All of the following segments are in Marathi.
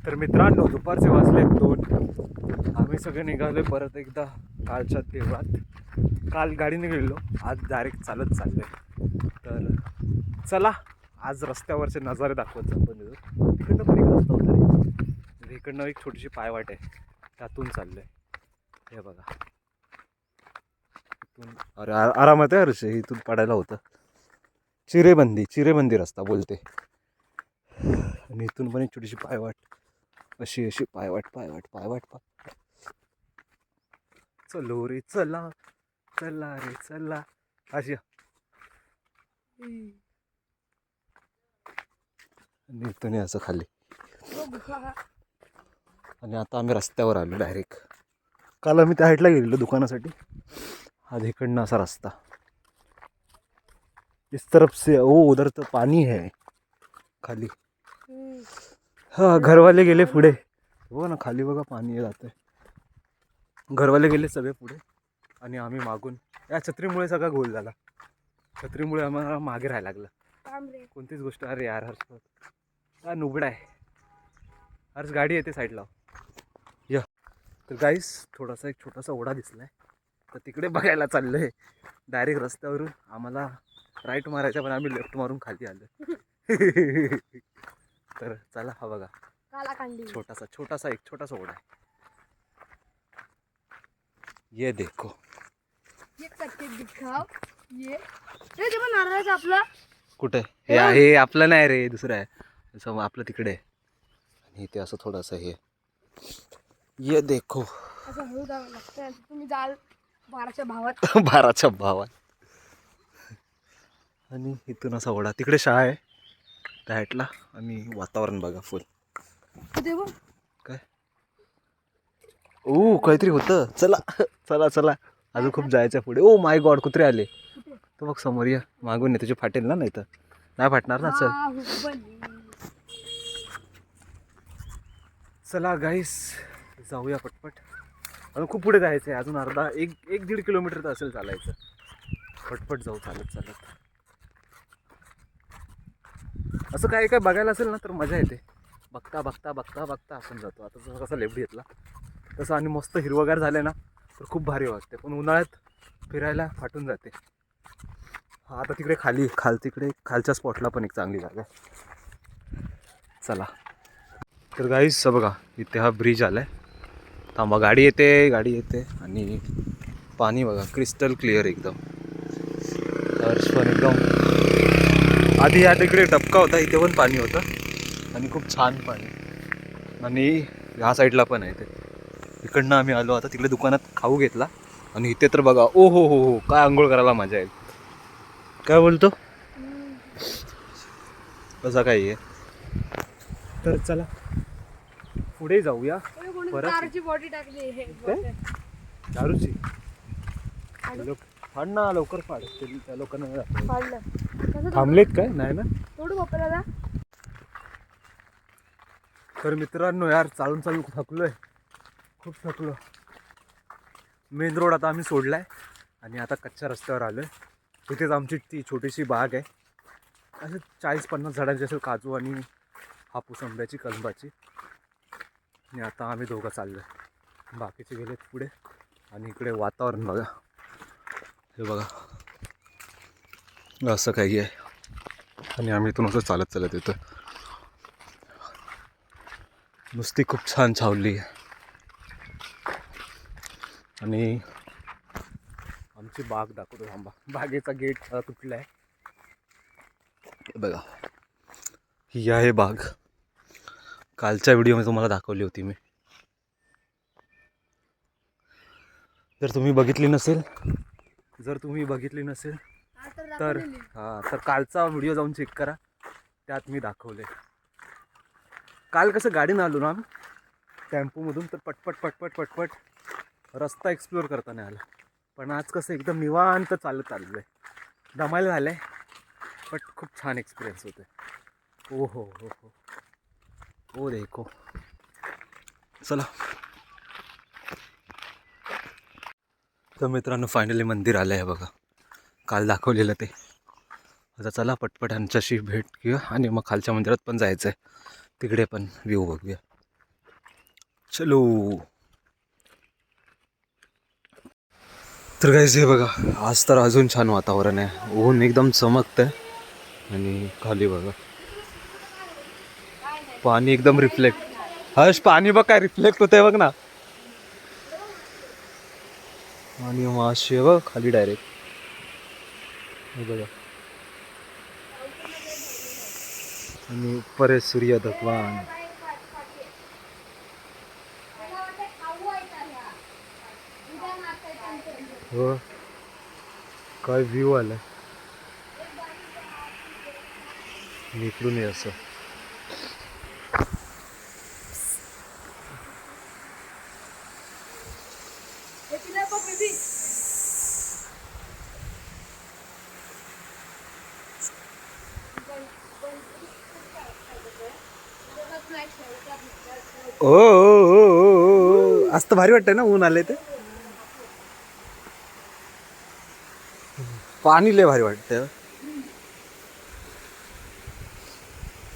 तर मित्रांनो, दुपारचे वाजले 2. आम्ही सगळे निघालोय परत एकदा कालच्या देवळात. काल गाडीने गेलो, आज डायरेक्ट चालत चाललोय. तर चला, आज रस्त्यावरचे नजारे दाखवत आपण. तिकडनं पण एक रस्ता होता रे, इकडनं एक छोटीशी पायवाट आहे, त्यातून चाललोय. हे बघा, इथून अरे आरामात आहे हर्षे, इथून पडायला होतं. चिरेबंदी रस्ता बोलते. आणि इथून पण एक छोटीशी पायवाट, अशी अशी पायवाट. चलो रे चला, चला रे चला, अशी. आणि इथून असं खाली. आणि आता आम्ही रस्त्यावर आलो डायरेक्ट. काल आम्ही त्या साईडला गेलेलो दुकानासाठी. आज इकडनं असा रस्ता. इस तरफ से उधर तो पानी है खाली. हा, घरवाले गेले पुढे. हो ना, खाली बघा पाणी जातंय. घरवाले गेले सगळे पुढे आणि आम्ही मागून. या छत्रीमुळे सगळा गोल झाला. छत्रीमुळे आम्हाला मागे राहायला लागलं कोणतीच गोष्ट. अरे यार हर्ष, हा नुबडा आहे हर्ष. गाडी येते साईडला या. तर गाईस, थोडासा एक छोटासा ओढा दिसलाय, तर तिकडे बघायला चाललंय. डायरेक्ट रस्त्यावरून आम्हाला राईट मारायचा, पण आम्ही लेफ्ट मारून खाली आलो. तर चला, हा बघा छोटासा ओढा आहे. ये देखो, नारळाचं आपलं कुठे हे आहे? आपलं नाही रे, दुसरं आहे. आपलं तिकडे आहे. आणि इथे असं थोडंसं हे. ये देखो, असं हळू जावं लागतं. तुम्ही जाल 12च्या भावात. 12च्या भावात. आणि इथून असा ओढा, तिकडे शाळा आहे त्या हाईटला. आणि वातावरण बघा फुल. काय काहीतरी होतं. चला अजून खूप जायचं पुढे. ओ माय गॉड, कुत्रे आले. तो बघ समोर, या मागून ये, तुझे फाटेल ना. नाही तर नाही फाटणार ना. चला गाईस, जाऊया पटपट. अजून खूप पुढे जायचं आहे. अजून अर्धा 1-1.5 किलोमीटर तर असेल चालायचं. पटपट जाऊ चालत. असं काय बघायला असेल ना तर मजा येते. बघता आपण जातो. आता जसं कसं लेफ्ट घेतला तसं, आणि मस्त हिरवगार झाले ना तर खूप भारी वाटते. पण उन्हाळ्यात फिरायला फाटून जाते. हा, आता तिकडे तिकडे खालच्या स्पॉटला पण एक चांगली जागा आहे. चला. तर गाईस बघा, इथे हा ब्रिज आलाय. थांबा, गाडी येते. आणि पाणी बघा, क्रिस्टल क्लिअर एकदम. हर्ष पण एकदम. आधी या तिकडे टपका होता, इथे पण पाणी होतं आणि खूप छान पाणी. आणि ह्या साईडला पण आहे ते. इकडनं आम्ही आलो. आता तिकडे दुकानात खाऊ घेतला. आणि इथे तर बघा, ओ हो, काय आंघोळ करायला मजा येईल. काय बोलतो कसा काय आहे. तर चला पुढे जाऊया परत. दारूची बॉडी टाकली. दारूची फाड ना, लवकर फाड. त्या लोकांना थांबलेत काय नाही ना. तर मित्रांनो, यार चालून थकलोय, खूप थकलो. मेन रोड आता आम्ही सोडलाय आणि आता कच्च्या रस्त्यावर आलोय. तिथेच आमची ती छोटीशी बाग आहे. असे 40-50 झाडांची असेल, काजू आणि हापूस आंब्याची, कलबाची. आणि आता आम्ही दोघं चाललोय, बाकीचे गेलेत पुढे. आणि इकडे वातावरण बघा, हे बघा असं काही आहे. आणि आम्ही इथून असं चालत येतो. नुसती खूप छान छावली आहे. आणि आमची बाग दाखवतो थांबा. बागेचा गेट तुटला आहे. हे बघा, ही आहे बाग. कालच्या व्हिडिओमध्ये तुम्हाला दाखवली होती मी. जर तुम्ही बघितली नसेल तर कालचा व्हिडिओ जाऊन चेक करा, त्यात मी दाखवले. काल कसं गाडीनं आलो ना टेम्पोमधून, तर पटपट रस्ता एक्सप्लोअर करता नाही आला. पण आज कसं एकदम निवांत चालत आलेलं आहे. दमायला झालं आहे, बट खूप छान एक्सपिरियन्स होते. ओ हो देखो. चला. तर मित्रांनो, फायनली मंदिर आलं आहे बघा, काल दाखवलेलं ते. आता चला पटपट ह्यांच्याशी भेट घेऊया आणि मग खालच्या मंदिरात पण जायचं आहे. तिकडे पण व्ह्यू बघूया. चलो. तर काहीच हे बघा, आज तर अजून छान वातावरण आहे. ऊन एकदम चमकतंय आणि खाली बघा पाणी एकदम रिफ्लेक्ट. हर्ष पाणी बघ काय रिफ्लेक्ट होतंय बघ ना. आणि माशी आहे बघ खाली डायरेक्ट. हे बघा आणि ऊपर आहे सूर्य भगवान. हो काय व्ह्यू आलाय इकडून आहे असं. ओ आज तर भारी वाटतंय ना ऊन आले ते. पाणी लय भारी वाटतंय.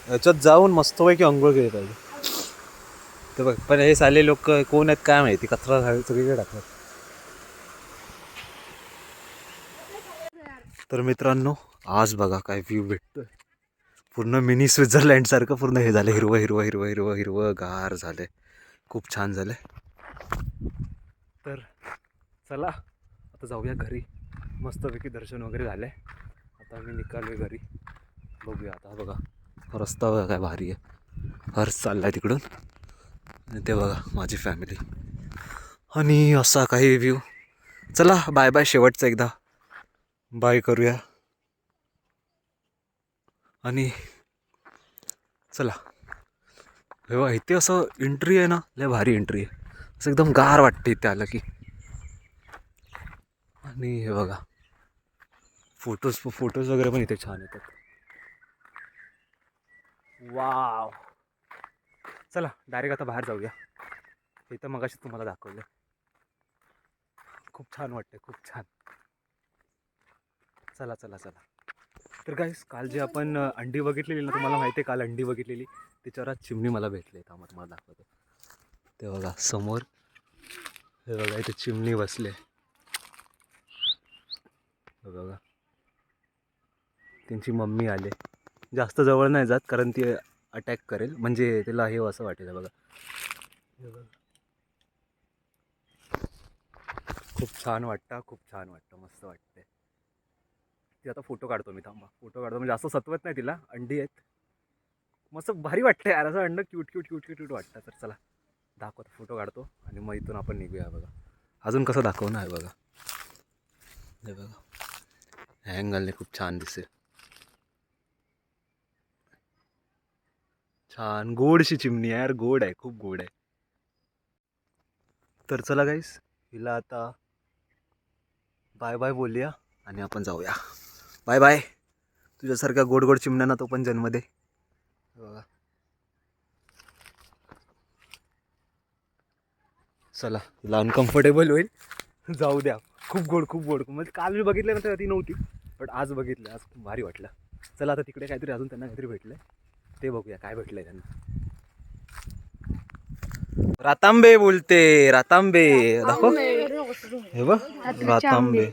याच्यात जाऊन मस्तपैकी अंघोळ केली पाहिजे. ते बघ पण हे साले लोक कोण आहेत काय माहिती, कचरा सगळीकडे टाकतात. तर मित्रांनो आज बघा काय व्ह्यू भेटतोय. पूर्ण मिनी स्वित्झर्लंड सारखं पूर्ण हे झालं, हिरवं हिरवं हिरवं हिरवं हिरवं गार झालंय. खूप छान झालंय. तर चला आता जाऊया घरी. मस्तपैकी दर्शन वगैरे झालंय. आता मी निघालोय घरी. बघूया आता. बघा रस्ता बघा काय भारी आहे. हर्ष चाललाय तिकडून आणि ते बघा माझी फॅमिली आणि असा काही व्ह्यू. चला बाय बाय. शेवटचा एकदा बाय करूया आणि चला. हे बघा इथे असं एंट्री आहे ना, लय भारी एंट्री आहे. असं एकदम गार वाटते इथे आलं की. आणि हे बघा फोटोज वगैरे पण इथे छान येतात. वाव. चला डायरेक्ट आता बाहेर जाऊया. इथं मगाशी तुम्हाला दाखवलं. खूप छान वाटते, खूप छान. चला चला चला. तर गाईस काल जे आपण अंडी बघितलेली ना, तुम्हाला माहिती आहे काल अंडी बघितलेली, त्याच्यावर आज चिमणी मला भेटले. थांबा तुम्हाला दाखवतो. ते बघा समोर. हे बघा इथे चिमणी बसले. हे बघा त्यांची मम्मी आले. जास्त जवळ नाही जात कारण ती अटॅक करेल, म्हणजे तिला हे असं वाटेल. बघा हे बघा खूप छान वाटतं, खूप छान वाटतं, मस्त वाटते. ती आता फोटो काढतो मी. थांबा फोटो काढतो. म्हणजे जास्त सतवत नाही तिला. अंडी आहेत मस्त भारी वाटतं यार. असं and cute cute cute cute cute वाटतं. तर चला दाखवतो, फोटो काढतो आणि मग इथून आपण निघूया. बघा अजून कसं दाखवणं आहे बघा. हे बघा अँगलने खूप छान दिसेल. छान गोडशी चिमणी आहे यार. गोड आहे, खूप गोड आहे. तर चला गाईस हिला आता बाय बाय बोलूया आणि आपण जाऊया. Bye bye. तुझ्यासारख्या गोड गोड चिमण्यांना तो पण जन्म दे. बघा चला हिला अनकम्फर्टेबल होईल. जाऊ द्या. खूप गोड खूप गोड. म्हणजे काल मी बघितलं ना तेव्हा ती नव्हती, बट आज बघितलं. आज खूप भारी वाटलं. चला आता तिकडे काहीतरी अजून त्यांना काहीतरी भेटलंय, ते बघूया काय भेटलंय त्यांना. रातांबे बोलते. रातांबे दाखव. हे बघ रातांबे.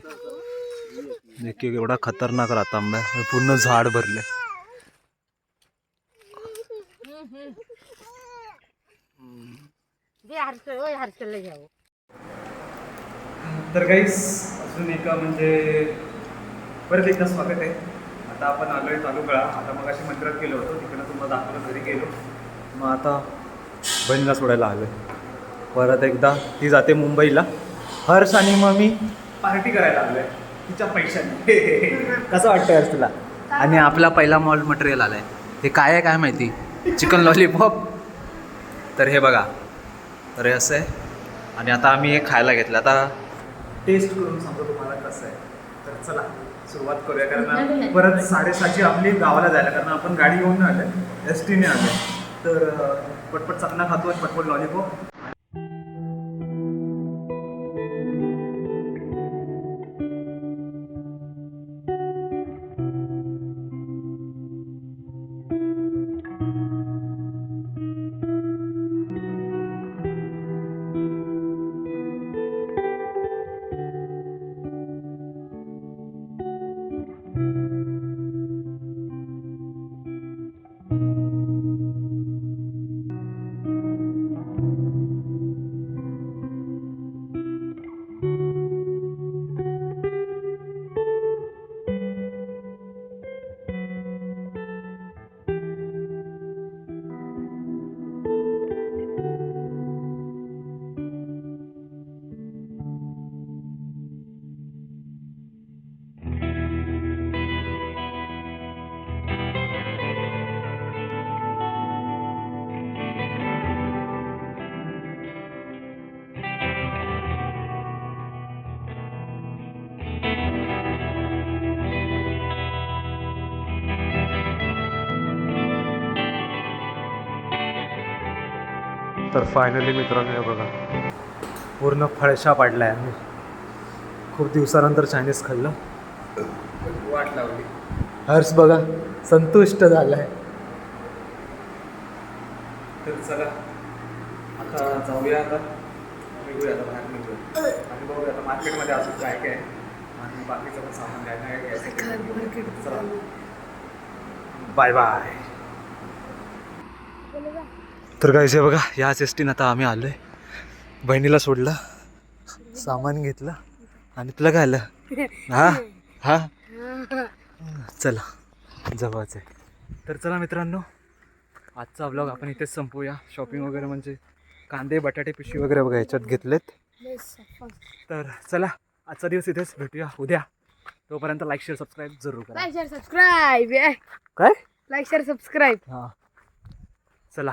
एक एवढा खतरनाक रातांबा आहे. पूर्ण झाड भरले. तर काहीच अजून एका म्हणजे परत एकदा स्वागत आहे. आता आपण आलोय तालुका. आता मग अशी मंदिरात गेलो होतो, तिकडनं तुम्हाला दाखवलं, घरी गेलो. मग आता बहिणीला सोडायला आलोय परत एकदा. ती जाते मुंबईला. हर्ष आणि मग मी पार्टी करायला आलोय तिच्या पैशाने. कसं वाटतं यार तुला? आणि आपला पहिला मॉल मटेरियल आलाय. हे काय आहे काय माहिती. Chicken lollipop. तर हे बघा. तर हे असं आहे आणि आता आम्ही हे खायला घेतलं. आता टेस्ट करून सांगतो तुम्हाला कसं आहे. तर चला सुरुवात करूया. कारण परत 7:30ची आपली गावाला जायला, कारण आपण गाडी घेऊन आलो आहे, एस टीने आलो. तर पटपट चकना खातो आणि पटपट लॉलीपॉप. तर फायनली मित्रांनो हे बघा पूर्ण फळशा पाडलाय आम्ही. खूप दिवसानंतर चायनीज खाल्लं. वाट लावली. हर्ष बघा संतुष्ट झालाय. तर चला आता जाऊया. आता निघूया. आता बाहेर निघूया आणि बघूया आता मार्केटमध्ये अजून काय काय आहे आणि बाकीचं पण सामान काय काय घ्यायचं. चला बाय बाय. तर काय बघा याच एस टीनं आता आम्ही आलो आहे. बहिणीला सोडलं, सामान घेतलं आणि तुला काय आलं? हा हा चला जवळच आहे. तर चला मित्रांनो आजचा व्लॉग आपण इथेच संपवूया. शॉपिंग वगैरे म्हणजे कांदे बटाटे पिशवी वगैरे बघा ह्याच्यात घेतलेत. तर चला आजचा दिवस इथेच, भेटूया उद्या. तोपर्यंत लाईक शेअर सबस्क्राईब जरूर करा. Like share subscribe. काय लाईक शेअर सबस्क्राईब. हां चला.